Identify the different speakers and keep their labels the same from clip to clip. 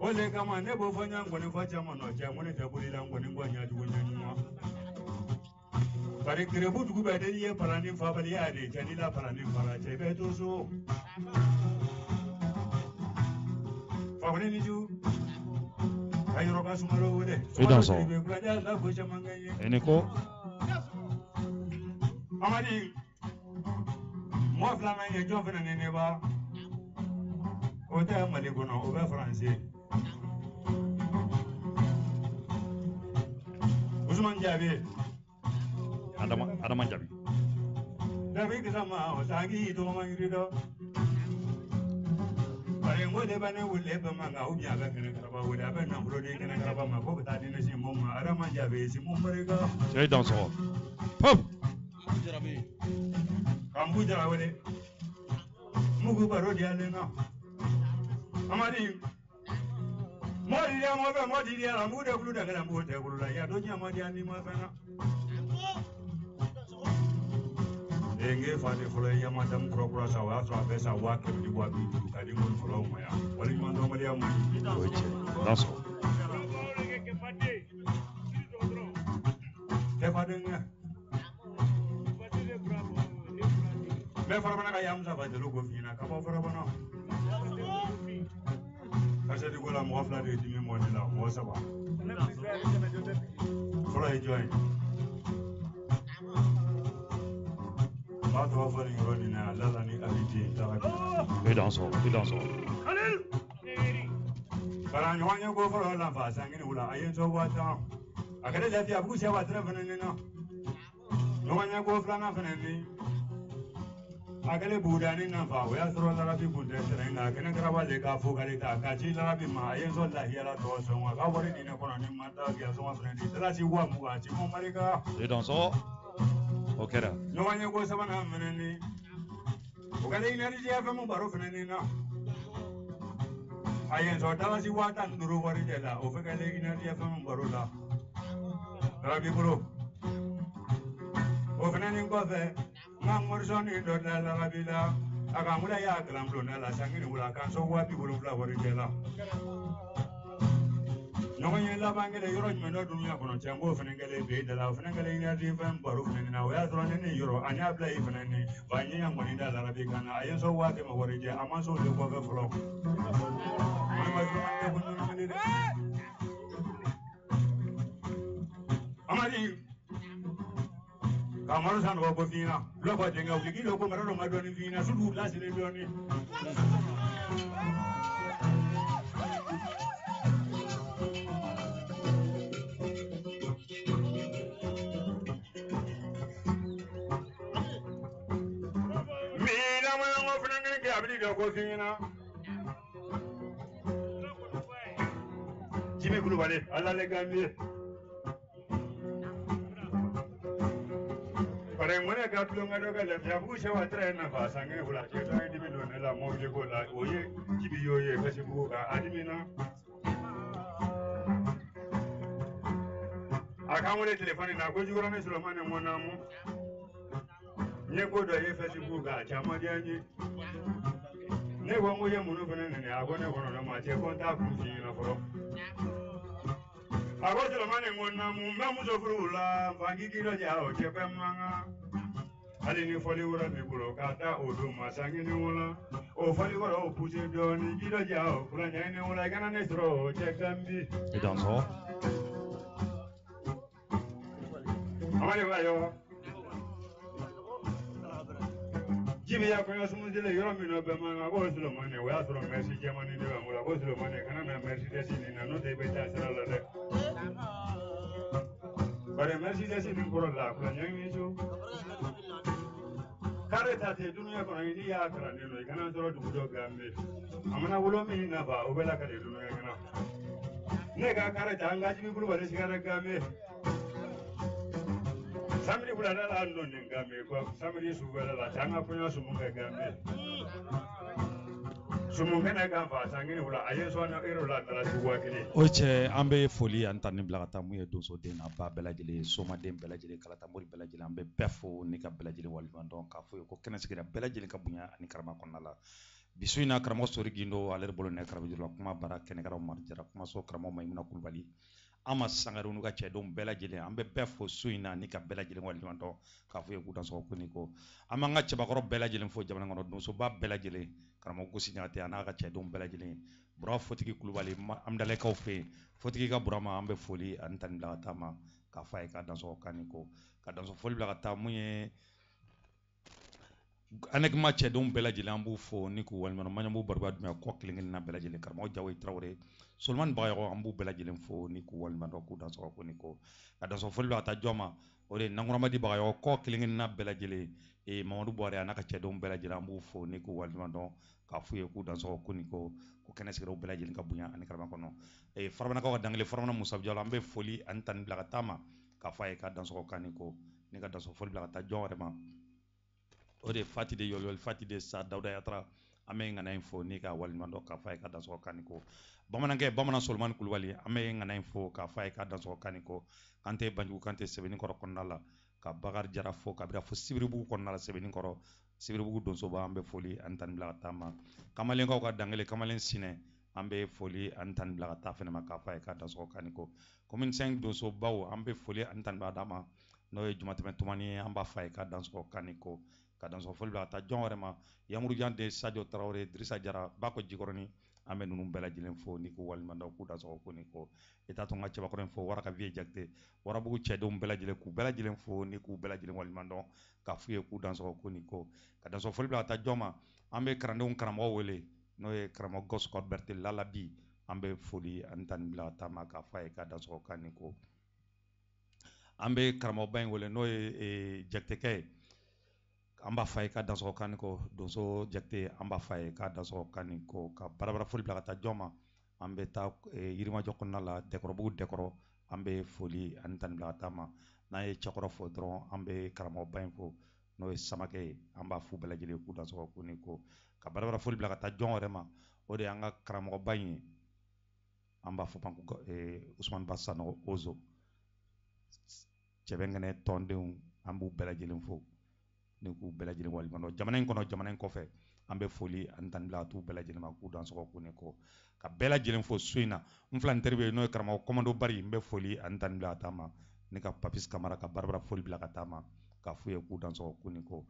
Speaker 1: Ole kama nebo fanya ngoni facha mano cha ngoni tabuli la ngoni ngwanya dunya nyuma. Bari kirebu dugu bade ye parani fabali ya de janila parani fara chebe toso. Fabali ni ju. Ayro kasumalo wode.
Speaker 2: Et dans son. Eneko.
Speaker 1: Amadi. Moi flama ye jo fena nene ba. Ota mali kono o ba français. Ousmane Diaby.
Speaker 2: Adama Diaby.
Speaker 1: David sama o tangi do mangrido. Bare ngode bane wulle ba manga u biya ga kana karaba wuda ba na bulo de kana karaba ma ko ta dina shi mum ma Adama Diaby shi mum barega.
Speaker 2: C'est dans son. Hop.
Speaker 1: Kambu jara wede. Mugu baro dia lena. Amadi. Modi dia mo be modi dia la mude bulu daga la mude bulu la ya do nya modi ani ma bana. Enge fade folo ya madam krokra sa wa so abesa wa ke di wa bi du ka di mon folo mo ya. Wali man do maria mo.
Speaker 2: Dans son.
Speaker 1: Ke fade nga. Me fara bana ka yam sa ba de logo fina ka ba fara bana. Kasa di gola mo fla de dimi mo ni la mo sa ba. Folo e join. Ma to fa ni rodi na la la ni abiti ta ba.
Speaker 2: Et dans son.
Speaker 1: Bara nyanya go folo la fa sangini wala ayen so wata. Akade da fiya bu se wa tra fana ni na. Nyanya go fla na fana ni. Akale budani na fa wa soro la rabi budde trenga kana karaba le ka fo kale ta ka chi la rabi ma ayen so la hiya la to so wa ka wori ni ne kono ni mata ya so wa fana ni la chi wa mu ga chi mo marika.
Speaker 2: Et dans son. Ok là.
Speaker 1: Nyanya go sabana fana ni. O kale ina ri ya fa mu baro fana ni na. Ayen so ta la chi wa tan duru wori de la o fa kale ina ri ya fa mu baro la. Rabi bro. O fana ni ko fe Morrison in the Labila, Agamula Yaglam, Lunella, Sangula, Canso, what people of Flower Jella. No one in Lavanga, you're not doing up on Chambo, Fenangale, the Love Fenangale, even Barufan, now we are running in Euro, and I play even any Vanya Monida Larabicana. I also want him over here, I'm also the cover flow. Amadi. Kamaru san go fina loko jenga uliki loko maralo madoni fina sudu lasi le doni mina mo ngo fina ngene abdi loko fina Jimmy Kulubale ala le gambi Pare mone ka tulonga doga le yabu se wa tra na fa sange wala ke to ndi mi don la mo je ko la oye jibi yoye ka se bu ka adimina aka mo le telefone na ko jugora me Sulemane mo na mo nye ko do ye Facebook ka chama di anyi ne wo mo ye mo no fene ne ago ne wono na ma che contact ku fi na foro Ago Sulemane mo na mo ma mo so furu la vangi ki do ja o che pe manga Ali ni foli wura mi bulo kata odo masangi ni wula o foli wura o puse doni gido jao kula nyane wula kana nesro chekambi
Speaker 2: Et dans son.
Speaker 1: Amali wayo Jibi ya kwa sumu dile yoro mi no be manga go Sulemane wa soro merci jamani de wula go Sulemane kana na merci de sini na no de beta sala la de Bare merci de sini ko la kula nyane so Kareta te dunia kono ni ya kala ne no kana soro du do gambe amana wulo mi na ba o bela ka de dunia kana ne ga kareta anga jibi bulu bare sigara gambe samri bula la ando ne gambe ko samri su bela la tanga punyo su munga gambe su munga na ga fa sangini bula ayeso na ero la tala su wakili
Speaker 2: Oche ambe foli antani blagata muye doso den aba belajele soma den belajele kalata mori belajele ambe befo ni ka belajele walima donc ka fo ko kena sigira belajele ka bunya ani karama konna la bisu in na karamɔgɔ sori gindo ale de bolo ne karamɔgɔ la kuma bara kɛnɛkɛraw marjara kuma so karamɔgɔ Maimuna Kulubali an ma Sangare n'u ka cɛdenw bɛɛ lajɛlen an bɛ bɛɛ fo su in na ni ka bɛɛ lajɛlen waleɲumandɔn k'a fɔ ye k'u dansɔgɔ ko ni ko an b'an ka cɛbakɔrɔ bɛɛ lajɛlen fo jamana kɔnɔ donsoba bɛɛ lajɛlen karamɔgɔ Gosi Ɲagate a n'a ka cɛdenw bɛɛ lajɛlen Burama Fotigi Kulubali Amdalɛkaw fɛ yen Fotigi ka Burama an bɛ foli ani tani bila ka taa ma k'a fɔ a ye k'a dansɔgɔ kan ni ko ka dansɔgɔ foli bila ka taa mun ye anɛkima cɛdenw bɛɛ lajɛlen an b'u fo ni k'u waleɲumandɔn Maɲanbugu Bariba Dunbiya kɔ kelen kelenna bɛɛ lajɛlen karamɔgɔ Jawoyi Tarawele Solomani Bagayogo an b'u bɛɛ lajɛlen fo ni k'u waleɲumandɔn k'u dansɔgɔ ko ni ko ka dansɔgɔ foli bila ka taa jɔn ma o de ye Nankuramadi Bagayogo kɔ kelen kelenna bɛɛ lajɛlen Mamadu Buhari a n'a ka cɛdenw bɛɛ lajɛlen an b'u fo ni k'u waleɲumandɔn k'a f'u ye k'u dansɔgɔ ko ni ko ko kɛnɛ sigilenw bɛɛ lajɛlen ka bonya ani karama kɔnɔ Farabanakaw ka dangele Faramana Musa Jalo an bɛ foli ani tani bila ka taa ma k'a fɔ a ye k'a dansɔgɔ kan ni ko ni ka dansɔgɔ foli bila ka taa jɔn wɛrɛ ma o de ye Fati de Yɔliyɔli Fati de Sa Dawuda Yatara an bɛ ŋana in fo ni ka waleɲumandɔn k'a fɔ a ye ka dansɔgɔ kan ni ko bamanankɛ bamanan Solomani Kulubali an bɛ ŋana in fo k'a fɔ a ye ka dansɔgɔ kan ni ko Kante Banjugu Kante Sɛbɛnnikɔrɔ kɔnɔna la ka Bakari Jara fo kabira fo Sibiribugu kɔnɔna la Sɛbɛnnikɔrɔ Sibiribugu donsoba an bɛ foli ani tani bila ka taa ma Kamalenkaw ka dangele Kamalen Sinɛ an bɛ foli ani tani bila ka taa fɛnɛ ma k'a fɔ a ye ka dansɔgɔ kan ni ko commune 5 donsobaw an bɛ foli ani tani bila ka taa ma n'o ye Jumatɛmɛ Tumani ye an b'a fɔ a ye ka dansɔgɔ kan ni ko ka dansɔgɔ foli bila ka taa jɔn wɛrɛ ma Yamurujan de Sadio Tarawele Dirisa Jara Bako Jikɔrɔni an bɛ ninnu bɛɛ lajɛlen fo ni k'u waleɲumandɔn k'u dansɔgɔ ko ni ko i t'a to n ka cɛbakɔrɔ in fo Waraka Viye Jakite Warabugu cɛdenw bɛɛ lajɛlen k'u bɛɛ lajɛlen fo ni k'u bɛɛ lajɛlen waleɲumandɔn k'a f'u ye k'u dansɔgɔ ko ni ko ka dansɔgɔ foli bila ka taa jɔn ma an bɛ kalandenw karamɔgɔ wele n'o ye karamɔgɔ Gɔsukɔ Berete Lalabi an bɛ foli ani tani bila ka taa ma k'a fɔ a ye k'a dansɔgɔ kan ni ko an bɛ karamɔgɔba in wele n'o ye Jakitekɛ ye an b'a fɔ a ye k'a dansɔgɔ kan ni ko donso Jakite an b'a fɔ a ye k'a dansɔgɔ kan ni ko ka barabara foli bila ka taa jɔn ma an bɛ taa Yirimajɔ kɔnɔna la Dɛkɔrɔbugu Dɛkɔrɔ an bɛ foli ani tani bila ka taa ma n'an ye Cɛkɔrɔ fo dɔrɔn an bɛ karamɔgɔba in fo n'o ye Samakɛ ye an b'a f'u bɛɛ lajɛlen k'u dansɔgɔ ko ni ko ka barabara foli bila ka taa jɔn wɛrɛ ma o de y'an ka karamɔgɔba in ye an b'a fɔ ma ko Usumani Ba Sanogo Ozo Cɛbɛnkɛnɛ tɔndenw an b'u bɛɛ lajɛlen fo ni k'u bɛɛ lajɛlen waleɲumandɔn jamana in kɔnɔ jamana in kɔfɛ an bɛ foli ani tani bila ka t'u bɛɛ lajɛlen ma k'u dansɔgɔ ko ni ko ka bɛɛ lajɛlen fo su in na n fila n teri bɛ yen n'o ye karamɔgɔ Kɔmando Bari n bɛ foli ani tani bila ka taa ma ni ka Papis Kamara ka barabara foli bila ka taa ma k'a f'u ye k'u dansɔgɔ ko ni ko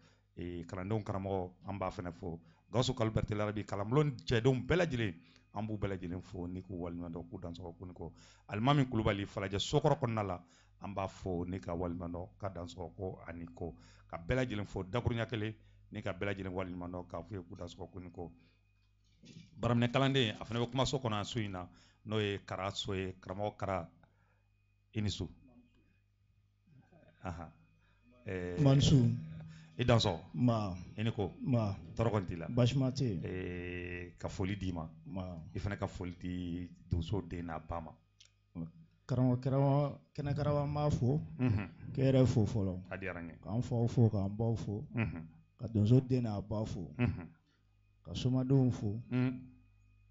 Speaker 2: kalandenw karamɔgɔ an b'a fɛnɛ fo Gawusu Kalu Berete Larabi kalanbulon cɛdenw bɛɛ lajɛlen an b'u bɛɛ lajɛlen fo ni k'u waleɲumandɔn k'u dansɔgɔ ko ni ko Alimami Kulubali Falajɛ Sokɔrɔ kɔnɔna la an b'a fo ni ka waleɲumandɔn ka dansɔgɔ ko ani ko ka bɛɛ lajɛlen fo dakuruɲa kelen ni ka bɛɛ lajɛlen waleɲumandɔn k'a f'u ye k'u dansɔgɔ ko ni ko Baraminɛ kalanden a fana bɛ kumaso kɔnɔ yan su in na n'o ye Kara so ye karamɔgɔ Kara i ni su
Speaker 3: Mansu
Speaker 2: i dansɔgɔ i ni ko tɔɔrɔ kɔni t'i la
Speaker 3: baasi ma tɛ yen
Speaker 2: ka foli d'i ma i fana ka foli di donso den n'a ba ma
Speaker 3: karamɔgɔ kɛnɛkaraba an b'a fo k'e yɛrɛ fo fɔlɔ
Speaker 2: a diyara n ye
Speaker 3: k'an faw fo k'an baw fo ka donso den n'a ba fo ka somadenw fo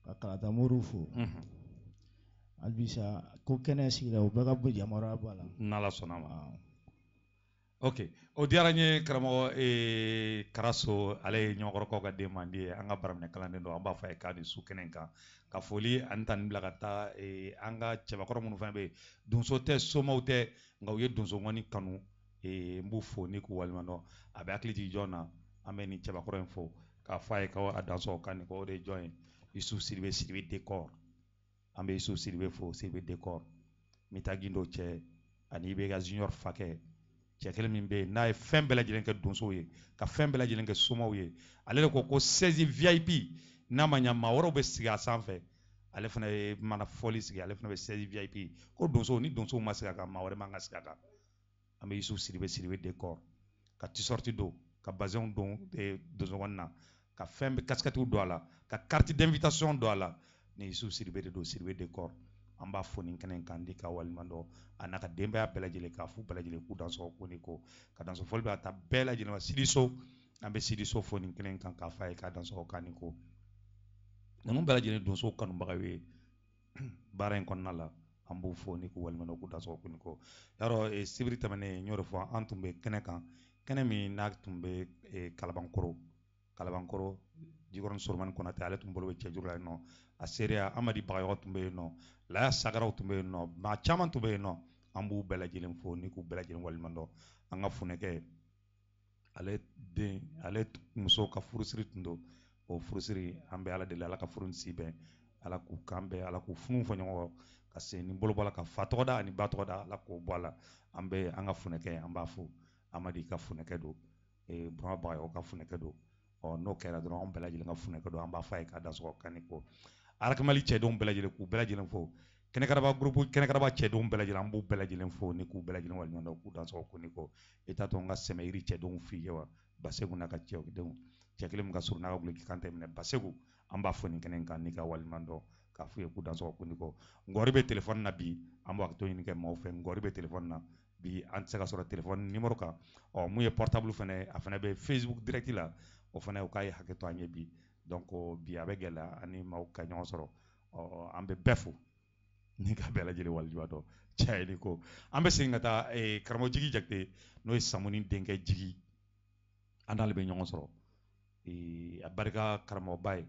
Speaker 3: ka kalatamoriw fo halisa ko kɛnɛ sigira u bɛɛ ka bɔ yamaruya b'a la
Speaker 2: n'Ala sɔnna ma ok o diyara n ye karamɔgɔ Karaso ale ye ɲɔgɔnkɔrɔkaw ka den mandi ye an ka Baraminɛ kalanden don an b'a fɔ a ye k'a ni su kɛnɛ kan ka foli ani tani bila ka taa an ka cɛbakɔrɔ minnu fana bɛ yen donso tɛ somaw tɛ nka u ye donso ŋɔni kanu n b'u fo ni k'u waleɲumandɔn a bɛ hakili jigin jɔn na an bɛ nin cɛbakɔrɔ in fo k'a fɔ a ye k'a dansɔgɔ kan ni ko o de ye jɔn ye Yusu Sidibe Sidibe Dekɔr an bɛ Yusu Sidibe fo Sidibe Dekɔr Mita Gindo cɛ ani i bɛ ka junior fakɛ cɛ kelen min bɛ yen n'a ye fɛn bɛɛ lajɛlen kɛ donsow ye ka fɛn bɛɛ lajɛlen kɛ somaw ye ale de ko 16 VIP n'a ma ɲɛ maa wɛrɛw bɛ sigi a sanfɛ ale fana ye mana fɔli sigi ale fana bɛ 16 VIP ko donsow ni donsow ma sigi a kan maa wɛrɛ man ka sigi a kan an bɛ Yusu Sidibe Sidibe Dekɔr ka t-shirt don ka bazɛnw don donso ŋɔni na ka fɛn bɛɛ casquette don a la ka carte d'invitation don a la ni Yusu Sidibe de don Sidibe Dekɔr an b'a fo nin kɛnɛ in kan di ka waleɲumandɔn a n'a ka denbaya bɛɛ lajɛlen k'a f'u bɛɛ lajɛlen k'u dansɔgɔ ko ni ko ka dansɔgɔ fɔli bɛ ka taa bɛɛ lajɛlen ma Sidiso an bɛ Sidiso fo nin kɛnɛ in kan k'a fɔ a ye k'a dansɔgɔ kan ni ko ninnu bɛɛ lajɛlen donsow kanubagaw ye baara in kɔnɔna la an b'u fo ni k'u waleɲumandɔn k'u dansɔgɔ ko ni ko yarɔ sibiri tɛmɛnen n y'o de fɔ an tun bɛ kɛnɛ kan kɛnɛ min n'a tun bɛ Kalabankɔrɔ Jikoron Sorman Konate ale tun bolo bɛ cɛjuru la yen nɔ a seereya Amadi Bagayogo tun bɛ yen nɔ Laya Sagaraw tun bɛ yen nɔ maa caman tun bɛ yen nɔ an b'u bɛɛ lajɛlen fo ni k'u bɛɛ lajɛlen waliɲuman dɔn an ka Funɛkɛ ale muso ka furusiri tun don o furusiri an bɛ Ala deli Ala ka furu ni si bɛn Ala k'u kan bɛn Ala k'u funu fɔ ɲɔgɔn kɔ ka se ni bolo bɔ la ka fa tɔgɔ da ani ba tɔgɔ da Ala k'o bɔ a la an bɛ an ka Funɛkɛ an b'a fo Amadi ka Funɛkɛ don Burama Bagayogo ka Funɛkɛ don n'o kɛra dɔrɔn an bɛɛ lajɛlen ka Funɛkɛ don an b'a fɔ a ye k'a dansɔgɔ kanni ko Arakamali cɛdenw bɛɛ lajɛlen k'u bɛɛ lajɛlen fo Kɛnɛkaraba groupe Kɛnɛkaraba cɛdenw bɛɛ lajɛlen an b'u bɛɛ lajɛlen fo ni k'u bɛɛ lajɛlen waliɲuman dɔn k'u dansɔgɔ ko ni ko i t'a to n ka Sɛmɛyiri cɛdenw f'i ye wa Basegu n'a ka cɛdenw cɛ kelen min ka surun n'a ka guloki kan tɛ minɛ Basegu an b'a fɔ nin kɛnɛ in kan n'i ka waliɲuman dɔn k'a f'u ye k'u dansɔgɔ ko ni ko Ngɔri bɛ téléphone na bi an b'a to ɲini kɛ maaw fɛ Ngɔri bɛ téléphone na bi an tɛ se ka sɔrɔ téléphone numéro kan mun ye portable fɛnɛ a fɛnɛ bɛ Facebook direct la o fɛnɛ o k'a ye hakɛ to an ye bi donc bi a bɛ gɛlɛya ani maaw ka ɲɔgɔn sɔrɔ an bɛ bɛɛ fo ni ka bɛɛ lajɛlen waliɲuman dɔn cɛ ni ko an bɛ segin ka taa karamɔgɔ Jigi Jakite n'o ye Samuni denkɛ Jigi an n'ale bɛ ɲɔgɔn sɔrɔ a barika karamɔgɔba ye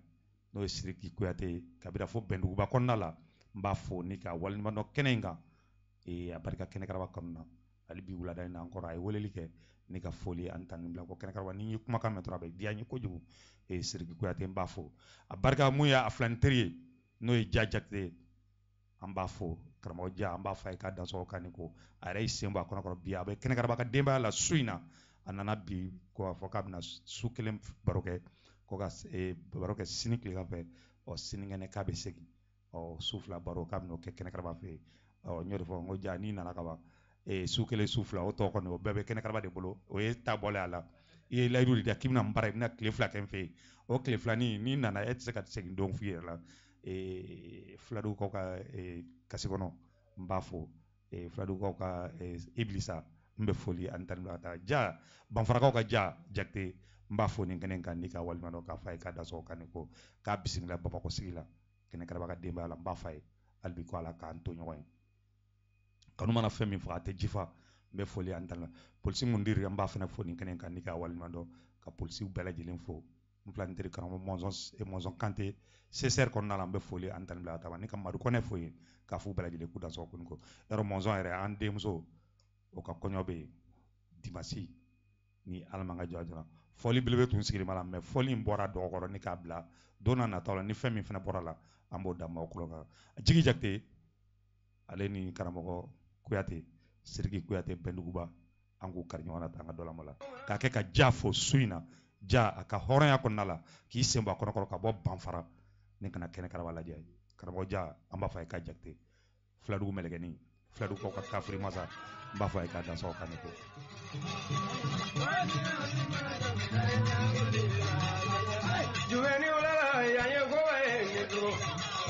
Speaker 2: n'o ye Sidiki Kuyate ye kabira fo Bɛnduguba kɔnɔna la n b'a fo ni ka waliɲuman dɔn kɛnɛ in kan a barika Kɛnɛkaraba kɔnɔna na hali bi wulada in na encore a ye weleli kɛ ni ka foli ani tani bila ko Kɛnɛkaraba ni ye kumakan mɛn dɔrɔn a bɛ diya n ye kojugu Sidiki Kuyate n b'a fo a barika mun ye a filani teri ye n'o ye Ja Jakite ye an b'a fo karamɔgɔ Ja an b'a fɔ a ye k'a dansɔgɔ kanni ko a yɛrɛ y'i sen bɔ a kɔnɔ bi a bɛ Kɛnɛkaraba ka denbaya la su in na a nana bi ko a fɔ k'a bɛna su kelen baro kɛ ko ka baro kɛ sini tilegan fɛ sinikɛnɛ k'a bɛ segin su fila baro k'a bɛn'o kɛ Kɛnɛkaraba fɛ yen n y'o de fɔ n ko Ja n'i nana ka ban su kelen su fila o tɔ kɔni o bɛɛ bɛ Kɛnɛkaraba de bolo o ye taabɔle a la i ye layidu de di k'i bɛna n bara i bɛna tile fila kɛ n fɛ yen o tile filanin n'i nana e tɛ se ka segin don f'i yɛrɛ la Filadugukaw ka kasi kɔnɔ n b'a fo Filadugukaw ka Ibilisa n bɛ foli ani tani bila ka taa Ja Banfarakaw ka Ja Jakite n b'a fo nin kɛnɛ in kan n'i ka waliɲuman dɔn k'a fɔ a ye k'a dansɔgɔ kanni ko k'a bisimila Bamakɔ sigi la Kɛnɛkaraba ka denbaya la n b'a fɔ a ye hali bi ko Ala k'an to ɲɔgɔn ye kanu mana fɛn min faga a tɛ jifa n bɛ foli ani tani la polisi Mundiri an b'a fana fo nin kɛnɛ in kan n'i ka waliɲuman dɔn ka polisiw bɛɛ lajɛlen fo n filani teri karamɔgɔ Mɔnzɔn Kante CCR kɔnɔna la an bɛ foli ani tani bila ka taa ni ka Madu Kɔnɛ fo yen k'a f'u bɛɛ lajɛlen k'u dansɔgɔ ko ni ko yɔrɔ Mɔnzɔn yɛrɛ an denmuso o ka kɔɲɔ bɛ yen dimanche ni Ala man ka jɔ joona fɔli belebele tun sigilen b'a la mais fɔli in bɔra dɔgɔkɔrɔ ni k'a bila don n'a nataw la ni fɛn min fana bɔra la an b'o da maaw tulo kan Jigi Jakite ale ni karamɔgɔ Kuyate Sidiki Kuyate Bɛnduguba an k'u kari ɲɔgɔn na tan an ka dɔ lamɔ la k'a kɛ ka Ja fo su in na Ja a ka hɔrɔnya kɔnɔna la k'i sen bɔ a kɔnɔkɔrɔ ka bɔ Banfara ni kana Kɛnɛkaraba lajɛ karamɔgɔ Ja an b'a fɔ a ye k'a Jakite Filadugu mɛlɛkɛnin Filadugukaw ka kafiri masa n b'a fɔ a ye k'a dansɔgɔ kanni ko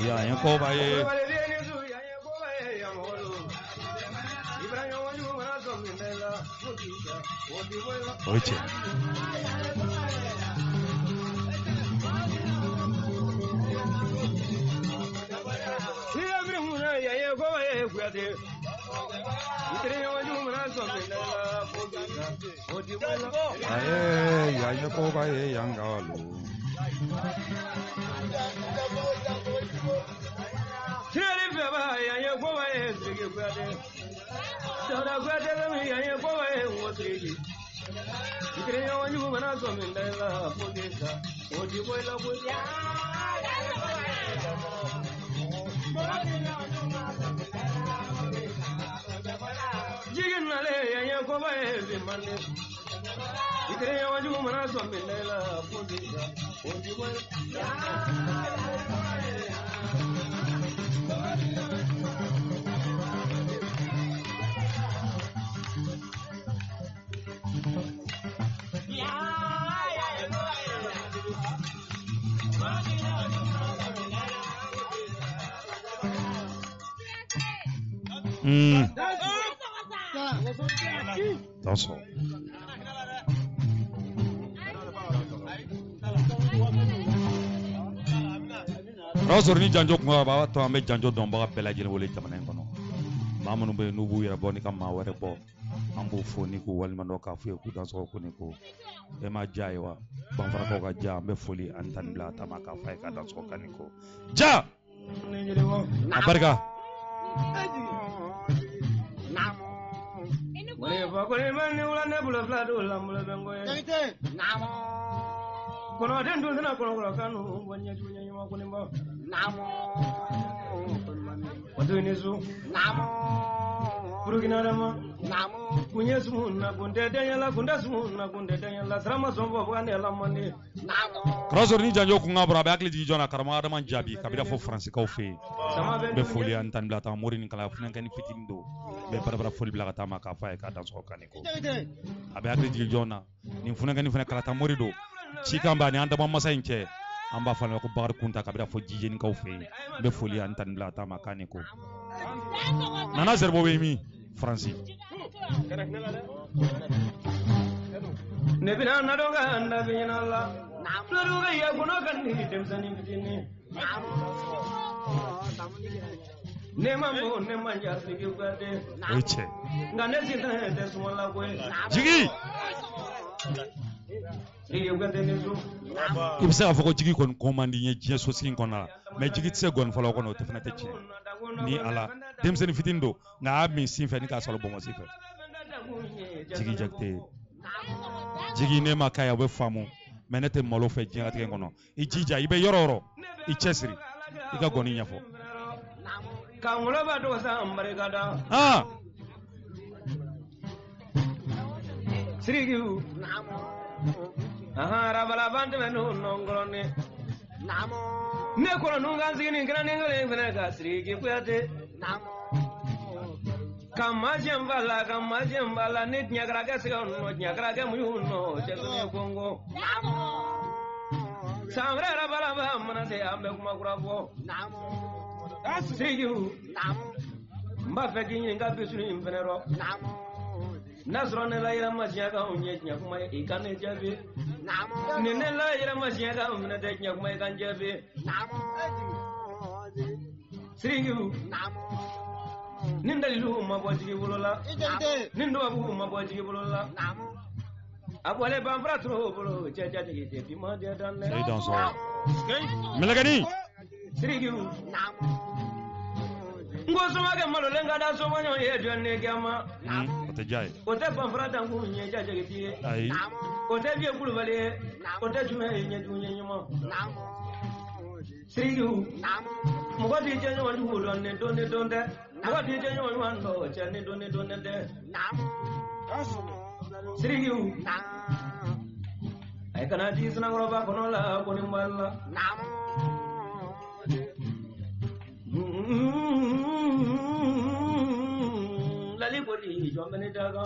Speaker 2: yan ye koba ye o ye tiɲɛ yan ye koba ye yan galo That's all. Rasor ni janjo kuma b'a to an bɛ janjo dɔnbaga bɛɛ lajɛlen wele jamana in kɔnɔ Mamanu be nubu yɛrɛ bɔ ni ka maa wɛrɛ bɔ an b'o fɔ ni ko walima dɔ k'a fɔ ye k'u dansɔgɔ ko ni ko e ma ja ye wa banfarakaw ka ja an bɛ foli ani tani bila tama k'a fɔ ye ka dansɔgɔ ka ni ko ja a barika
Speaker 4: kono den dun na kono kanu wanya junya nyuma ko nimba namo wadu nisu namo burugina dama namo kunye sumunna kunde danyala kunda sumunna kunde danyala sarama sombo bwane la mandi namo
Speaker 2: krasor ni janjo ku ngabra be akli di jona karama adama jabi kabira fo france kaw fe be foli an tan blata mori ni kala funan kan fitindo be barabara foli bla kata ma ka fa ka dan so kaniko abe akli di jona ni funan kan fana kala ta mori do Chikamba ni anda mama sainche amba fana ko bar kunta kabira fo jijeni kaw fe be foli an tan blata ma kaniko nana zerbo be mi franci
Speaker 4: nebina nadonga anda binala naduga ya gono kan ni demsani bitini nemambo nemanja sigi gade
Speaker 2: eche
Speaker 4: ngane sinta de sumala ko
Speaker 2: jigi ibisa afoko jigi kon komandi nye jie sosin kona me jigi tse gon falo kono te fana techi ni ala demseni fitindo nga abi sinfe ni ka solo bomo sife jigi jakte jigi ne makaya be famu menete molo fe jinga te kono ijija ibe yororo I chesri iga goni nyafo
Speaker 4: kamulo ba do sa ambare gada sirigu aha rabala bande menu nongorone namo ne kono nunga zini ngana ngale ngana ga sirigi kuyate namo kamajembala nit nyagara ga siga no nyagara ga muyuno chesone kongo namo samra rabala ba manase ambe kuma kurabo namo sirigi namo mba feki nyinga bisuni mfenero namo nasrone la ira masyaga onye nyakuma ikane jabe namo nene la ira masyaga onne de nyakuma ikane jabe namo sringu namo nindalilu mabojigi bulola nindo abu mabojigi bulola namo abole bambratro bulo jajaji de bima de dan
Speaker 2: le dans so melagani
Speaker 4: sringu namo ngosoma ke malo lenga da so manyo ye donne gama
Speaker 2: ote jay
Speaker 4: ote bamfrata ngunye jaje gidi
Speaker 2: ai
Speaker 4: ote bie kulubale ote jume nye dunye nyimo sirigu mugo di jenyo wandu donne donne donde mugo di jenyo wandu chane donne donne de sirigu ay kana di sna ngoroba kono la koni mballa lali boli jombene daga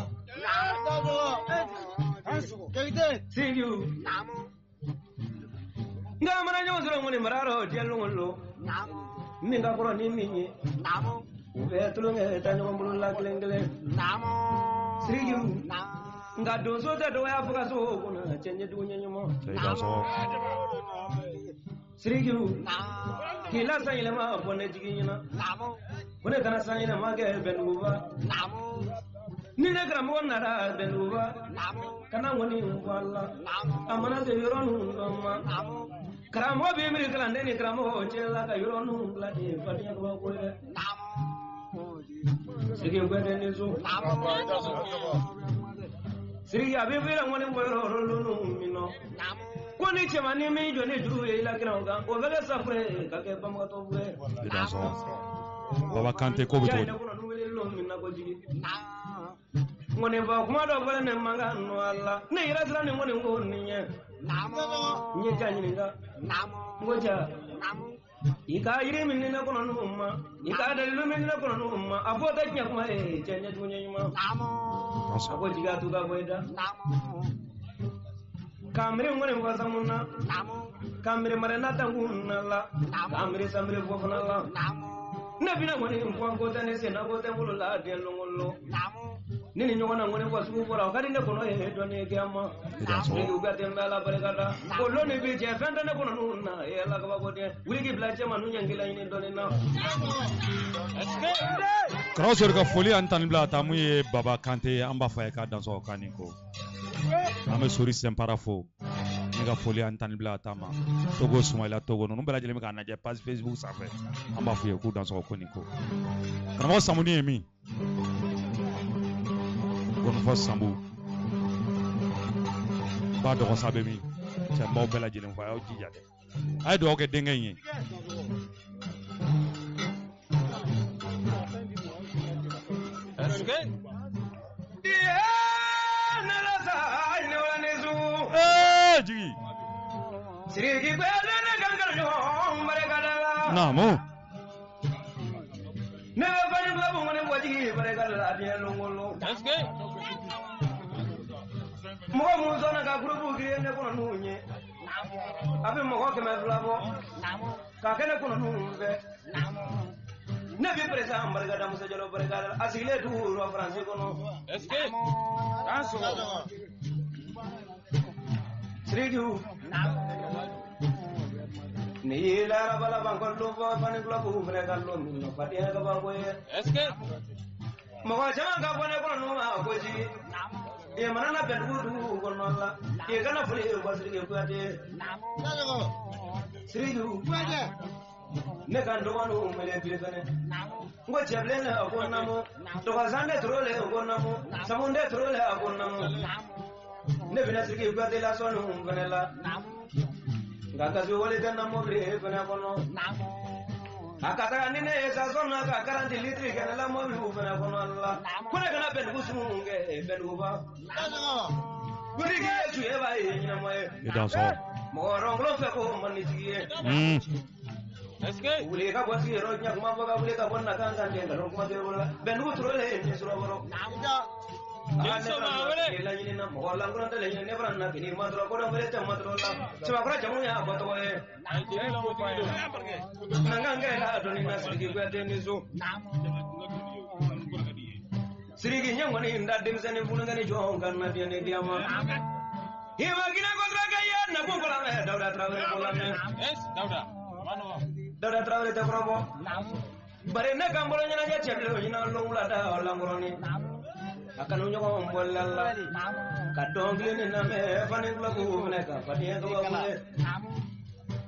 Speaker 4: see you ngamana nyozro ngoni mararo tielungolo minga koro ni minyi ube tulunge tanyo mbulu la klengele see you ngado so te do ya fuka so kuna chenye dunye nyumo see you kila sayile ma bone jiginyina kone kana sayile ma ge benuba nine gramo nara benuba kana ngoni wala amana de yoronu ngoma gramo be mi grande ni gramo chela ka yoronu la de fatiya ko ko sigi gwede ni zo sigi abe be ngoni ngoro lolu mino koni chema ni mi jo ni duru e la granga o vele safre ka ke bamo to bwe
Speaker 2: baba kante ko buto
Speaker 4: ngone ba kuma do bale ne manga no alla ne ira sra ne ngone ngoni nye nye tanyi nga ngoja ika ire min ne ko no umma ika dalilu min ne ko no umma abota nya kuma e chenye tunye nyuma abo jiga tuga boida kamre ngone ko samuna kamre mare na tanguna la kamre samre fofana la nebina ngone ko tane se na ko tembulu la de longolo nini nyona ngone kwa suku bora kadi ne kono e to ne kiama ni uga tembala barekada kollo ni bi je fenda ne kono nuna e la ka bote wuri ki blache manu nyangila ni do ne na
Speaker 2: Krauser ka foli antan bla tamu ye Baba Kante amba fa ka danso kaniko ame sori sempara fo ni ka foli antan bla tama Togo Sumaila Togo no bela jele me ka na je page Facebook safe amba fu ye ku danso kaniko kana samuni emi kono fo sambu ba do sabe mi se mbaw bela jele fa o jija de ay do ke de ngay
Speaker 4: Okay.
Speaker 2: Jigi.
Speaker 4: Sirigi bela ne gangal yo barekada.
Speaker 2: Namo.
Speaker 4: Ne bani babu ngone waji barekada adiya longolo. Okay. Mo mo zona ka grupu ki ne kono nunye. Abi mo ko ke me blabo. Ka kene kono nunve. Nabi president barekada musa jalo barekada asile tu ro France kono. Okay. Kanso. Srigu ni la bala bangol lo ba pan globu fere gallo no patiya ka ba boye eske mo wa jama ka bone ko no ma ko ji e manana be du ko no la e kana fuli ko srigu ko ate Srigu ne kan do wanu mele bi kane ngo cheble na ko namo to ka zande trole ko namo samunde trole ko namo ne bina sirki ko de la sonu venela ngaka zo wale tan namo bre bana kono akata ni ne sa sonna ka 40 litri kana la mo bi bana kono Allah ko ne kana ben gusumu nge ben uba guri ge ju e ba e nyina mo e
Speaker 2: danso
Speaker 4: mo ronglo fe ko mani tiye eske wule ka bosi ro nya kuma boga wule ka bonna kan kan de ro kuma de wala ben gu trole ni suro boro la yini na mo la ngoro de le ne branna kini madro ko do mere ta madro la chama kora jamu ya boto e nanga ngela do ni na sirgi ko de ni zo sirgi nyang woni nda dem sene fulu ngani jonga na de ne diama hima gina ko draga ya na ko la me dawda trawe ko la me yes dawda trawe te probo bare na gambolo nyana ja cheblo ina longula da la ngoro ni akanu nyoko mbolalla ka dongli ni na me fanin lagu ne ka patiya ko ba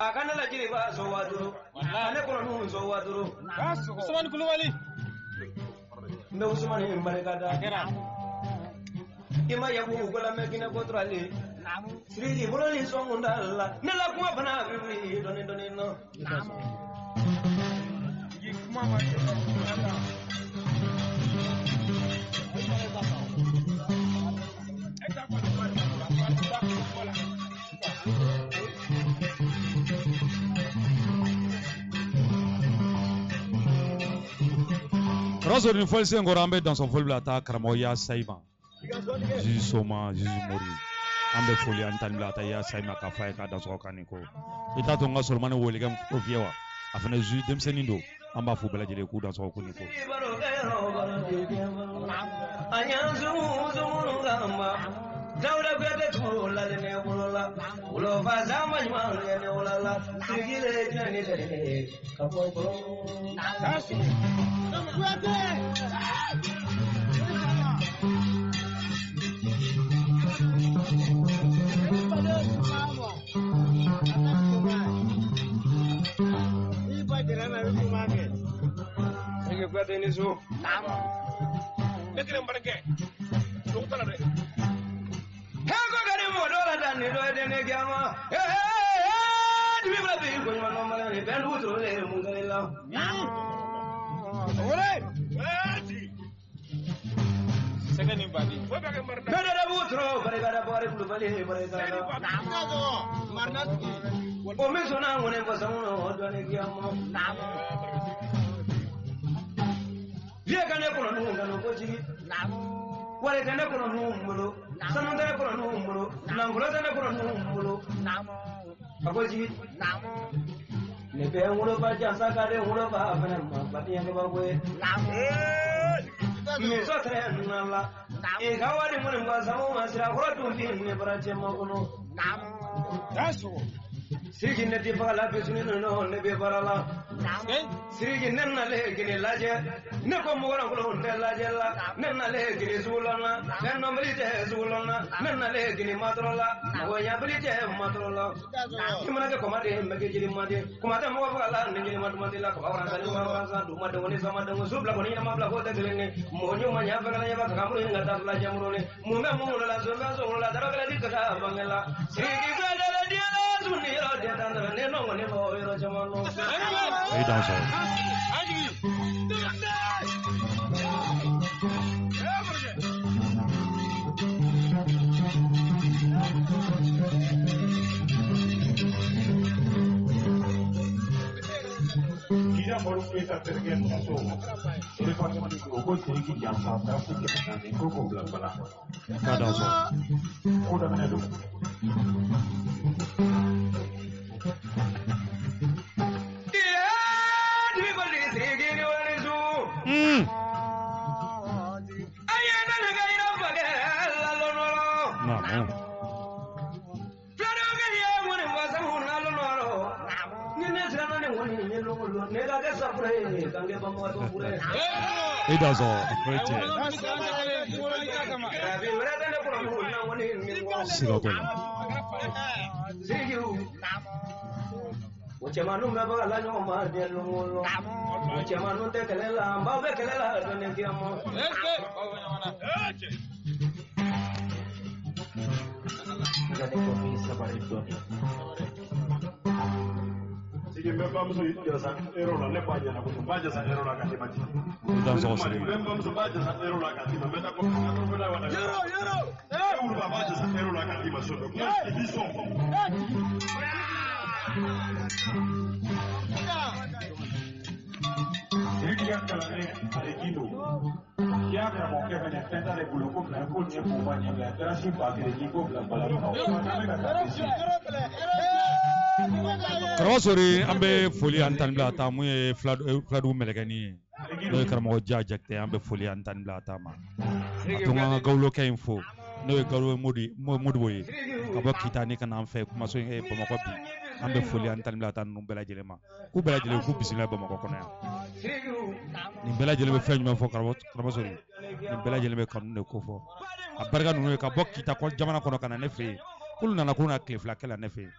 Speaker 4: akana la jiri ba so waduru ane ko no so waduru Usman Kulubali me Usman imbarekada ima yabu ko la me kina ko trali siriji boloni so ngundalla ne la kuma bana bi doni no mama
Speaker 2: Razo ni foi sen gorambe dans son vol blata karmoya saima Jésus soma Jésus mori ambe foli antan blata ya saima ka fa ka dans son kaniko ita to ngasol mane woli gam ko viewa afana ju dem senindo amba fu bela jele ku dans son kaniko
Speaker 4: Dauda kwete tula ne bulala ulo bazama nyama ne ulala sigile jani de kapopo nasi kwete Ege kwete ni so nama lekere mbarke doktora de Hego gari mo dola dani do de ne gama di bi bla bi ko no mala ne ben wutro le mo ngale la ore second badi bada da wutro bare gara bare blu bale bare gara marna o me sona ngone ko samuno do ne gama vie kane ko no ngalo ko jigi wale tene kono numuro sanu tene kono numuro nangulo tene kono numuro akoji ne be ngulo ba jansa kare ngulo ba fana ma patiya ko ba we mi so trenala e gawari mun ba samu masira rotu fin ne brache maguno Sirigi ne di fagala bisuni no ne be barala Sirigi nenna le gine laje ne ko mo wala ko ne laje la nenna le gine zulana nenna milite zulana nenna le gine matrola wo ya bilite matrola kimana ke komade mege jiri made komade mo fagala ne jiri made la ko wala tani wa sa du made woni sama de subla ko ni ma bla ko de ne mo nyu ma nya fagala ya ba kamru ni ngata la jamru ne mo me mo la so la dara kala di kata bangala Sirigi gala dia
Speaker 2: Et dans ça.
Speaker 1: Kita baru kita tergen satu. Jadi kalau kita ukur sedikit yang sama, kita nanti koko belah-belah.
Speaker 2: Dans ça.
Speaker 1: Udah mana dulu?
Speaker 2: Et dans ça. C'est là.
Speaker 4: Uchamanu mabala no madelo mulo uchamanu te kelela mbabe kelela done kiamo jadi kopi sabari doni
Speaker 1: Sige mbemba mso yasa ero la lepaja na kutumbaja sa ero la katima ji
Speaker 2: Dans ça.
Speaker 1: mbemba mso baja sa ero la katima meta ko na wada yoro uru baja sa ero la katima sodo biso Sirigi kalane alikido ya kama kwa kwenye tenda de buloko na kuni ya kumanya ya trashi bagere jiko bla bla
Speaker 2: Karamɔgɔ sori an bɛ foli an tan bila ta mun ye filadu mɛlɛkɛni ye n'o ye karamɔgɔ Ja Jakite an bɛ foli an tan bila ta ma a to an ka gawulokɛ in fo n'o ye Gawulo Modibo ye ka bɔ Kita ni ka na an fɛ kumaso in Bamakɔ bi an bɛ foli an tan bila ta ninnu bɛɛ lajɛlen ma k'u bɛɛ lajɛlen k'u bisimila Bamakɔ kɔnɔ yan nin bɛɛ lajɛlen bɛ fɛn jumɛn fɔ karamɔgɔ sori nin bɛɛ lajɛlen bɛ kanu de ko fɔ a barika ninnu ye ka bɔ Kita jamana kɔnɔ ka na ne fɛ yen k'olu nana k'u na tile fila kɛ la ne fɛ yen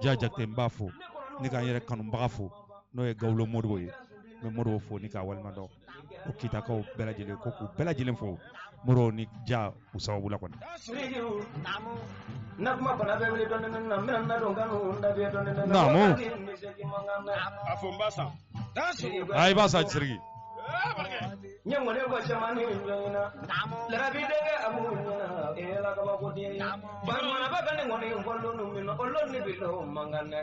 Speaker 2: Ja Jakite n b'a fo ni k'an yɛrɛ kanubaga fo n'o ye Gawulo Modibo ye n bɛ Modibo fo ni k'a waleɲumandɔn ko Kitakaw bɛɛ lajɛlen ko k'u bɛɛ lajɛlen fo Modibo ni Ja u sababu la kɔni. Naamu. A i b'a sa Sirigi.
Speaker 4: Nyamone ko chamani nyina labide amuna ela ka ba kodi barmana ba kan ngoni ngollo no min ollo ni bilo mangane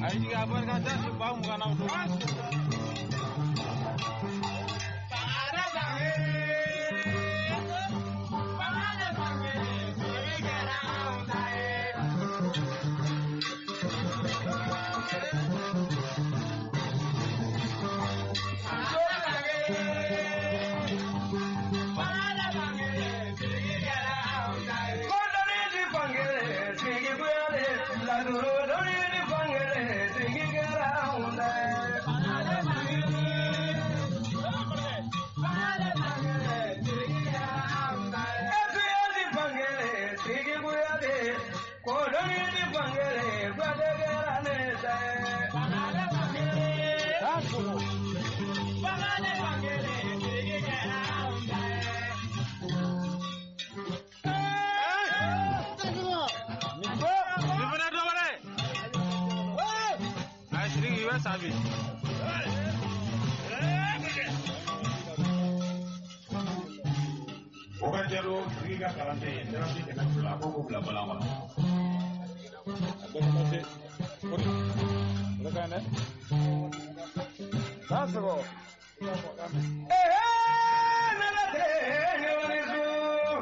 Speaker 4: ai diga barka ta ba mu kana do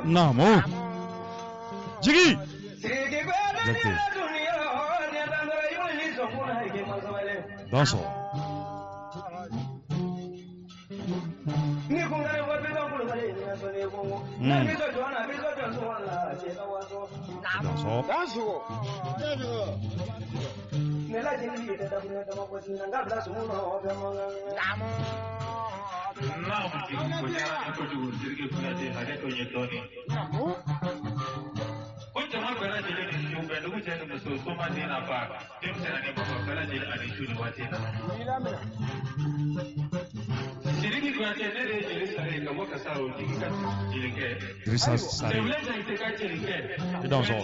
Speaker 2: Naamu. Jigi. Dans ça. Idrissa Sari. Idan so.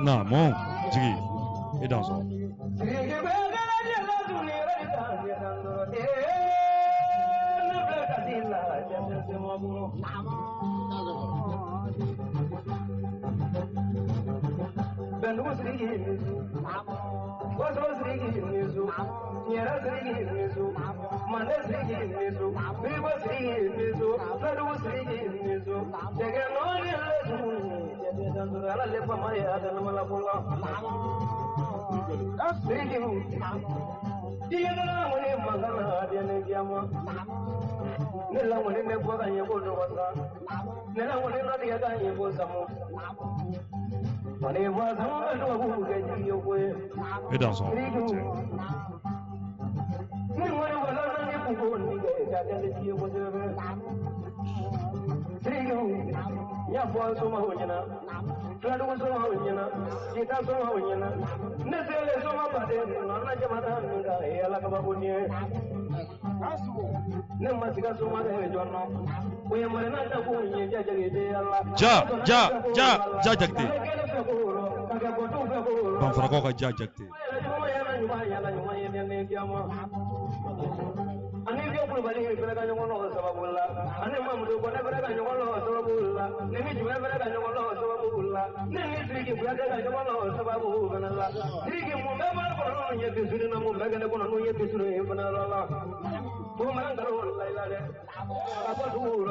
Speaker 2: Na mon jigi idan so. Idan so. Ja jakte. Ban fara ko ka ja jakte.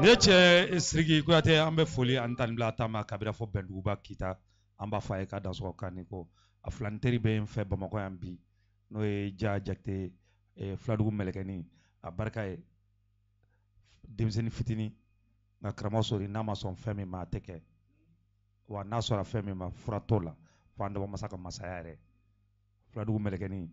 Speaker 2: Ne cɛ Siriki Kuyate an bɛ foli an tan bila ta ma kabira fɔ Bɛnduguba Kita an b'a fɔ a ye ka dansɔgɔ kan ni ko a filanteri bɛ n fɛ Bamakɔ yan bi n'o ye Ja Jakite Filadugu mɛlɛkɛni a barika ye denmisɛnnin fitinin nka karamɔgɔ sori n'a ma sɔn fɛn min ma a tɛ kɛ wa n'a sɔnna fɛn min ma fura t'o la fo an dɔgɔ masa ka masaya yɛrɛ Filadugu mɛlɛkɛni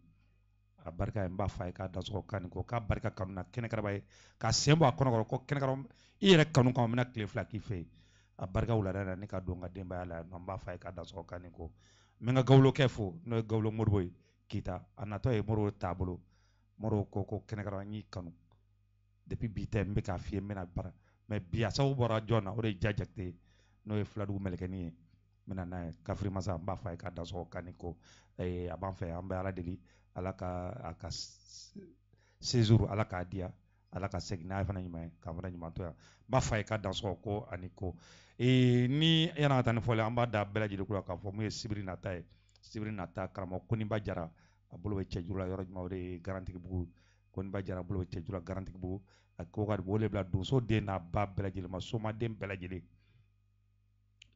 Speaker 2: a barika ye n b'a fɔ a ye k'a dansɔgɔ kan ni ko k'a barika kanu na kɛnɛkaraba ye k'a sen bɔ a kɔnɔkɔrɔ ko kɛnɛkaraba i yɛrɛ kanu kan n bɛna tile fila k'i fɛ yen a barika wulada la ne ka don n ka denbaya la n b'a fɔ a ye k'a dansɔgɔ kan ni ko n bɛ n ka gawulokɛ fo n'o ye Gawulo Modibo ye Kita a natɔ ye Modibo taabolo Modibo ko kɛnɛkaraba n y'i kanu depuis bi tɛ n bɛ k'a f'i ye n bɛna bara mais bi a sababu bɔra jɔn na o de ye Ja Jakite ye n'o ye Filadugu mɛlɛkɛni ye n bɛna n'a ye kafiri masa n b'a fɔ a ye k'a dansɔgɔ kan ni ko a b'an fɛ an bɛ Ala deli Ala ka a ka séjour Ala k'a diya Ala ka segin n'a ye fana ɲuman ye k'a fana ɲuman to yan n b'a fɔ a ye k'a dansɔgɔ ko ani ko ni yan'an ka taa ni fɔli an b'a da bɛɛ lajɛlen kula k'a fɔ mun ye sibiri nata ye sibiri nata karamɔgɔ Koniba Jara a bolo bɛ cɛjuru la yɔrɔ jumɛn o de ye Garantigibugu Koniba Jara a bolo bɛ cɛjuru la Garantigibugu a ko ka o le bila donso den n'a ba bɛɛ lajɛlen ma somaden bɛɛ lajɛlen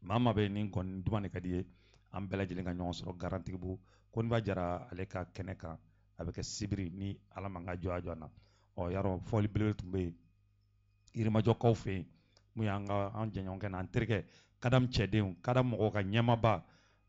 Speaker 2: maa maa bɛ nin kɔni duman de ka di ye an bɛɛ lajɛlen ka ɲɔgɔn sɔrɔ Garantigibugu Koniba Jara ale ka kɛnɛ kan a bɛ kɛ sibiri ni ala man ka jɔ a jɔ na yarɔ fɔli belebele tun bɛ yen Yirimajɔkaw fɛ yen mun y'an jɛɲɔgɔnkɛ n'an terikɛ Kadam cɛdenw Kadam mɔgɔw ka ɲɛmaaba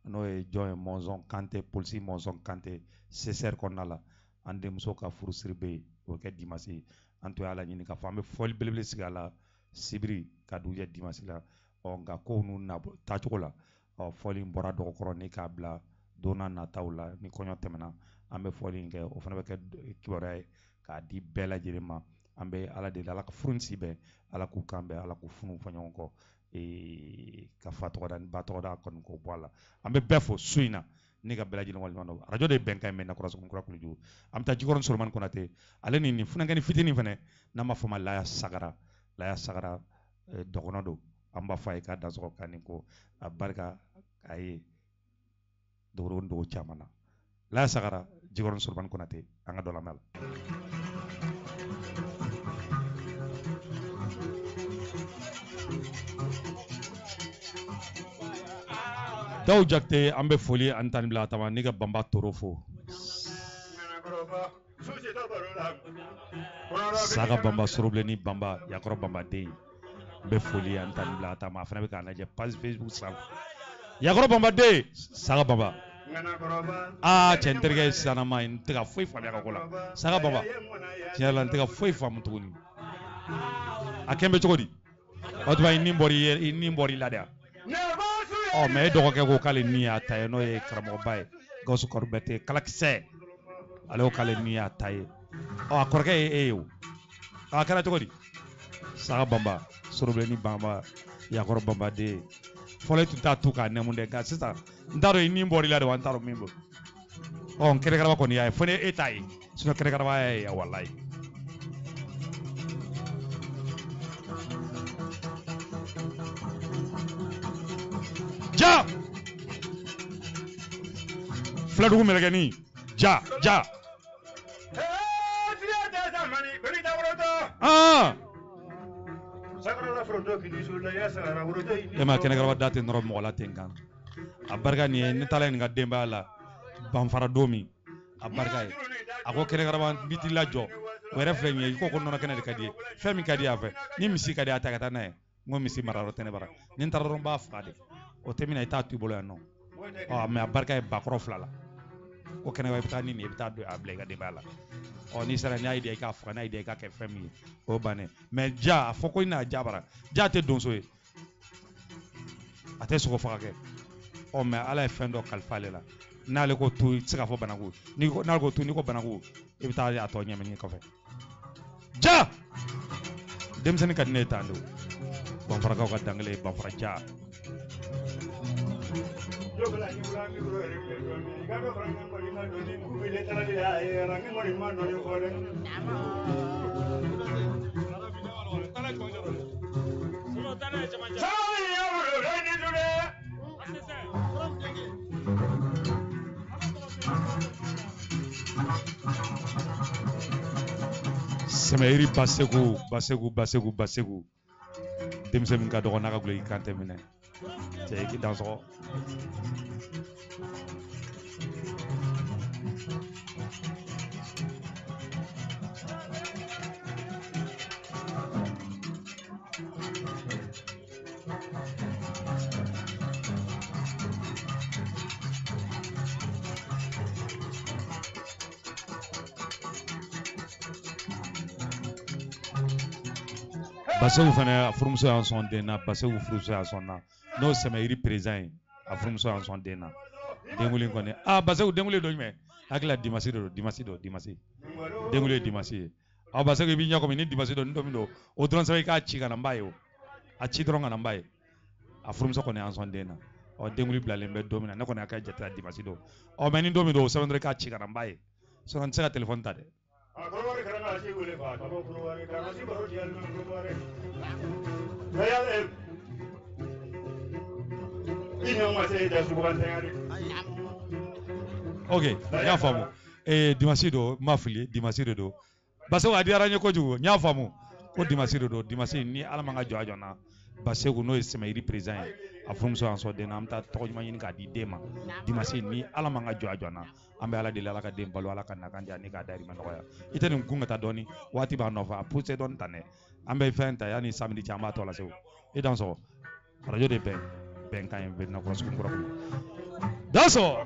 Speaker 2: n'o ye jɔn ye Mɔnzɔn Kante polisi Mɔnzɔn Kante CCR kɔnɔna la an denmuso ka furusiri bɛ yen o bɛ kɛ dimanche an to y'a laɲini k'a fɔ an bɛ fɔli belebele sigi a la sibiri ka dugujɛ dimanche la nka kow n'u taacogo la fɔli in bɔra dɔgɔkɔrɔ ni k'a bila don n'a nataw la ni kɔɲɔ tɛmɛna an bɛ fɔli in kɛ o fana bɛ kɛ kibaruya ye k'a di bɛɛ lajɛlen ma an bɛ ala deli ala ka furu in si bɛn ala k'u kan bɛn ala k'u funu fɔ ɲɔgɔn kɔ ka fa tɔgɔda ni ba tɔgɔda kɔni k'o bɔ a la an bɛ bɛɛ fo su in na ne ka bɛɛ lajɛlen waliɲuman dɔn arajo de ye bɛnkan in mɛn Nakɔrɔsɛbɛnkura Kulujugu an bɛ taa Jikɔrɔni Solomani Konate ale ni nin funankɛni fitinin fana n'an b'a fɔ ma Laya Sagara dɔgɔnɔ don an b'a fɔ a ye k'a dansɔgɔ k'a ni ko a barika a ye dogo caman na Laya Sagara Jikɔrɔni Solomani Konate an ka dɔ lamɛn la. Daw Jakite an bɛ foli ani tani bila tama ne ka Banba Toro fo Saga Banba Sorobilenni Banba Yakɔrɔ Banba den n bɛ foli ani tani bila tama a fana bɛ k'a lajɛ page Facebook sanfɛ Yakɔrɔ Banba den Saga Banba cɛ n terikɛ sisanama n tɛ ka foyi faamuya ka ko la Saga Banba tiɲɛ yɛrɛ la n tɛ ka foyi faamu tuguni a kɛn bɛ cogo di o tuma i nin bɔra i la de wa mais e dɔgɔkɛ ko k'ale ni y'a ta ye n'o ye karamɔgɔba ye Gawusu Kɔrɔbɛte kalakisɛ ale ko k'ale ni y'a ta ye a kɔrɔkɛ ye e ye o a kɛra cogo di Saga Banba Sorobilenni Banba Yakɔrɔ Banba den fɔlɔ e tun t'a tu k'a nɛmu dɛ nka sisan n t'a dɔn i nin bɔra i la de wa n t'a dɔn min bɔ n kɛnɛkaraba kɔni y'a ye fo ni e t'a ye sinon kɛnɛkaraba y'a ye walayi ja Filadugu mɛlɛkɛni ja e ma kɛnɛkaraba da tɛ nɔrɔ mɔgɔ la ten kan a barika nin ye ne taala nin ka denbaya la banfara don min a barika ye a ko kɛnɛkaraba n b'i t'i lajɔ o yɛrɛ filɛ nin ye i ko nɔnɔ kɛnɛ de ka di ye fɛn min ka di a fɛ ni misi ka di a ta ka taa n'a ye n ko misi mara yɔrɔ tɛ ne bara ni n taara dɔrɔn n b'a faga de o tɛ min na i t'a to i bolo yan nɔ mais a barika ye bakɔrɔ 2 la ko kɛnɛkaraba i bɛ taa ni nin ye i bɛ taa a bila i ka denbaya la n'i sera n'i y'a idea i k'a faga n'a idea i k'a kɛ fɛn min ye o bannen mais ja a fɔ ko i n'a ja bara ja tɛ donso ye a tɛ sogo faga kɛ mais ala ye fɛn dɔ kalifa ale la n'ale ko to i tɛ se k'a fɔ banaku n'ale ko to n'i ko banaku i bɛ taa a tɔ ɲɛmini kɔfɛ ja denmisɛnnin ka di ne ye tan de banfarakaw ka dangele ye banfara ja Sɛmɛyiri Basegu denmisɛn min ka dɔgɔ n'a ka guloki kan tɛ minɛ cɛ i k'i dansɔgɔ Basegu fana a furumuso y'an sɔn den na Basegu furumuso y'an sɔn na n'o Sɛmɛyiri président ye a furumuso y'an sɔn den na denkundi kɔni Basegu denkundi dɔ jumɛn hakili dimanche de don dimanche denkundi ye dimanche ye Basegu i b'i ɲɛ komi ni dimanche don ni don min don o dɔrɔn sɛbɛn i k'a ci ka na n b'a ye o a ci dɔrɔn ka na n b'a ye a furumuso kɔni y'an sɔn den na denkundi bilalen bɛ don min na ne kɔni y'a kɛ jate la dimanche don mais ni don min don o sɛbɛn dɔrɔn i k'a ci ka na n b'a ye sinon n tɛ se ka téléphone ta dɛ ok nya famu dimasi do mafili dimasi do base wa diara nye ko jugo nya famu ko dimasi do dimasi ni ala manga jo ajona base ko no semairi president a fumso an so de namta to ma yin ka di dema dimasi ni ala manga jo ajona ambe ala de la ka dem balu ala kan kan jani ka dari man roya itani kunga ta doni wati ba nova pousse don tane ambe fenta yani samedi chamba to la sew e dans so radio de ben kan be na ko sukun ko that's all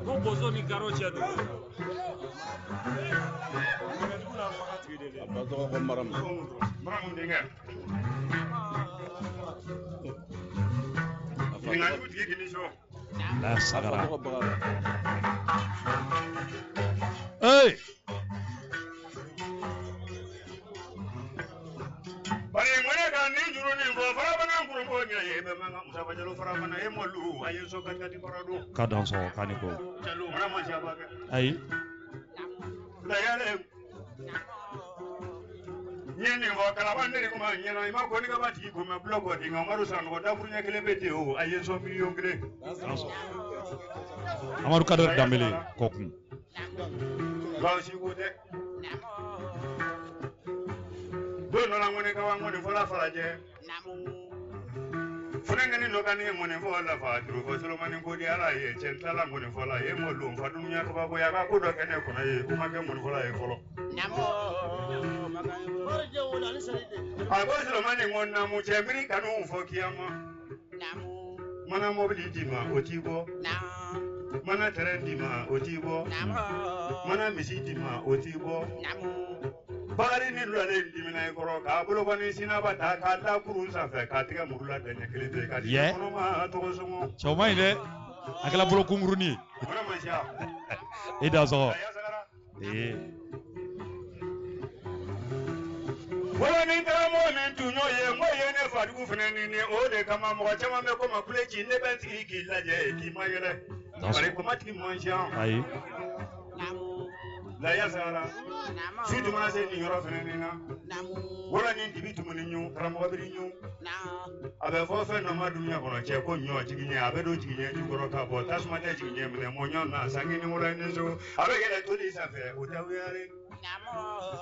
Speaker 5: ko bozo ni karo che do
Speaker 6: abazo ko maram
Speaker 1: dinga dinga tuti gini so
Speaker 2: la sagara hey
Speaker 1: bari ngone ka ni juru ni bo fara bana ko ko nya ye be manga musaba jalo fara bana ye molu ayen so kan kati parado
Speaker 2: ka dans so kaniko
Speaker 1: jalo mana ma jaba ga
Speaker 2: ay
Speaker 1: la yale nyene bo kala bande ko ma nyena ma ko ni ka bati ko ma blogo di ngamaru san ko da burnya kele bete o ayen so million gre
Speaker 2: amaru kadar dambele kokun
Speaker 1: ba shi ko de do no la ngone ka ngone fola faraje funengani no kan ye ngone fola fa tru ko solo mani ko di ala ye chentala ngone fola ye mo lu fa dunya ka ba boya ka ko do kene ko na ye kuma ke ngone fola ye folo namo abo solo mani ngone na mu chebri kanu fo kiyama namo mana mobility ma otibo mana trendi ma otibo mana misiti ma otibo bari ni lale dimina koro ka bolo bani sina bata ka la kurun sanfɛ ka tigɛ muru la dɛɲɛ kelen bɛ ka di kɔnɔ ma tɔgɔ sɔngɔ
Speaker 2: choma ide akala bolo kunguruni
Speaker 1: mana ma sha
Speaker 2: ida so
Speaker 1: wala ni taramo ni tunyo ye mo ye ne fadugu fene ni o de kama mɔgɔ caman bɛ ko ma kule ci ne bɛ sigi k'i lajɛ k'i ma yɛlɛ bari ko ma tigi ma sha
Speaker 2: ayi
Speaker 1: la ya sara su dumana se ni yɔrɔ fene ni na wala ni dibi tumuni ɲu karamɔgɔ biri ɲu a bɛ fɔ fɛn dɔ ma dunuya kɔnɔ cɛ ko ɲɔ jigiɲɛ a bɛ don jigiɲɛ jukɔrɔ ka bɔ tasuma tɛ jigiɲɛ minɛ mɔɲɔ na sangi ni wala ni so a bɛ yɛlɛ toli sanfɛ o tɛ wuyare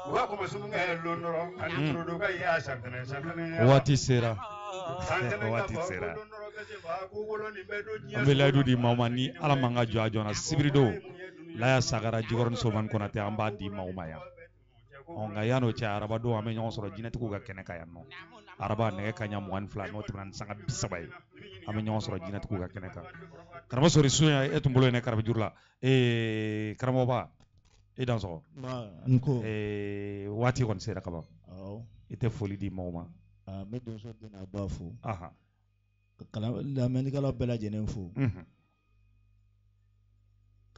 Speaker 1: u ka kɔmɔ sunu kɛ lon dɔrɔn ani torodo ka y'a santɛnɛ
Speaker 2: wati sera wati sera an bɛ layidu di maaw ma ni ala man ka jɔ a jɔna sibiri don laya sagara jikɔrɔni soman konate an b'a di maaw ma yan nka yan'o cɛ araba don an bɛ ɲɔgɔn sɔrɔ jinɛtigiw ka kɛnɛ kan yan nɔ araba nɛgɛ kaɲa 22 n'o tɛmɛna ni sanga 30 ye an bɛ ɲɔgɔn sɔrɔ jinɛtigiw ka kɛnɛ kan karamɔgɔ sori sun e tun bolo ye ne karabi juru la karamɔgɔba e dan sɔgɔ waati kɔni sera kaban i tɛ foli di maaw ma
Speaker 3: n bɛ donso den n'a ba fo
Speaker 2: aha
Speaker 3: ka lamɛnnikɛlaw bɛɛ lajɛlen fo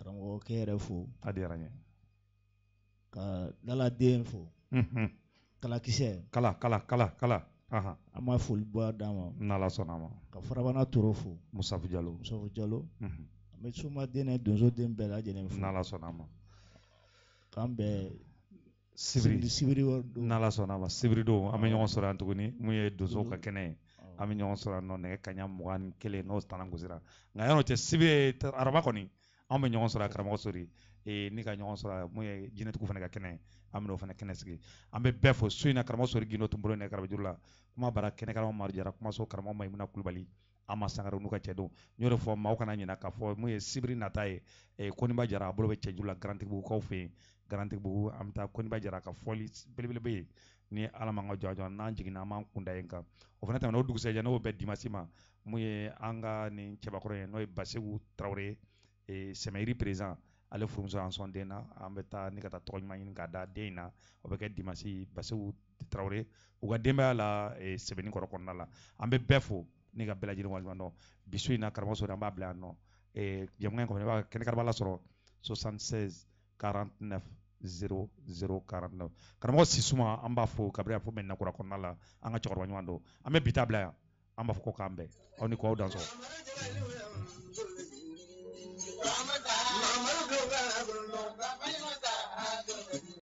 Speaker 3: karamɔgɔkɛ yɛrɛ fo
Speaker 2: a diyara n ye
Speaker 3: ka daladen fo kalakisɛ
Speaker 2: kala aha
Speaker 3: an b'a foli bɔ d'a ma
Speaker 2: n'ala sɔnna a ma
Speaker 3: ka farabana toro fo
Speaker 2: Musafu Jalo
Speaker 3: an bɛ somaden ni donso den bɛɛ lajɛlen fo
Speaker 2: n'ala sɔnna a ma
Speaker 3: k'an bɛɛ
Speaker 2: sibiri don n'ala sɔnna a ma sibiri don an bɛ ɲɔgɔn sɔrɔ yan tuguni mun ye donso ka kɛnɛ ye an bɛ ɲɔgɔn sɔrɔ yan nɔ nɛgɛ kaɲa 21 n'o tana gosira nka yan'o cɛ sibiri araba kɔni an bɛ ɲɔgɔn sɔrɔ karamɔgɔ sori ni ka ɲɔgɔn sɔrɔ mun ye jinɛtigiw fana ka kɛnɛ an bɛ o fana kɛnɛ sigi an bɛ bɛɛ fo su in na karamɔgɔ sori gindo tun bolo ne karabi juru la kuma bara kɛnɛ karamɔgɔ Madu Jara kuma so karamɔgɔ Mayimuna Kulubali an ma sangare n'u ka cɛ don n y'o de fɔ maaw kana ɲinɛ k'a fɔ mun ye sibiri nata ye Koniba Jara a bolo bɛ cɛ juru la garantigibugukaw fɛ yen garantigibugu an bɛ taa Koniba Jara ka fɔli belebele bɛ yen ni ala man ka jɔ n'an jiginna an b'an kunda yen kan o fana tɛmɛna o dugusɛjɛ n'o bɛ dimasi ma mun ye an ka nin cɛbakɔrɔ ye n'o ye Basegu Tarawele sɛmɛyiri président ale furumuso an sɔn den na an bɛ taa ni ka taa tɔgɔ ɲuman ɲini k'a da den in na o bɛ kɛ dimasi Basegu Tarawele u ka denbaya la Sɛbɛnnikɔrɔ kɔnɔna la an bɛ bɛɛ fo ni ka bɛɛ lajɛlen waleɲuman dɔn bi su in na karamɔgɔ Sori an b'a bila yan nɔ jɛmukan in kɔnɔ i b'a kɛnɛ karaba la sɔrɔ 76 49 0049 karamɔgɔ Sisuma an b'a fo kabiri a fo Mɛninakura kɔnɔna la an ka cɛkɔrɔba ɲuman don an bɛ bi ta bila yan an b'a fɔ ko k'an bɛn aw ni ko aw dan sɔrɔ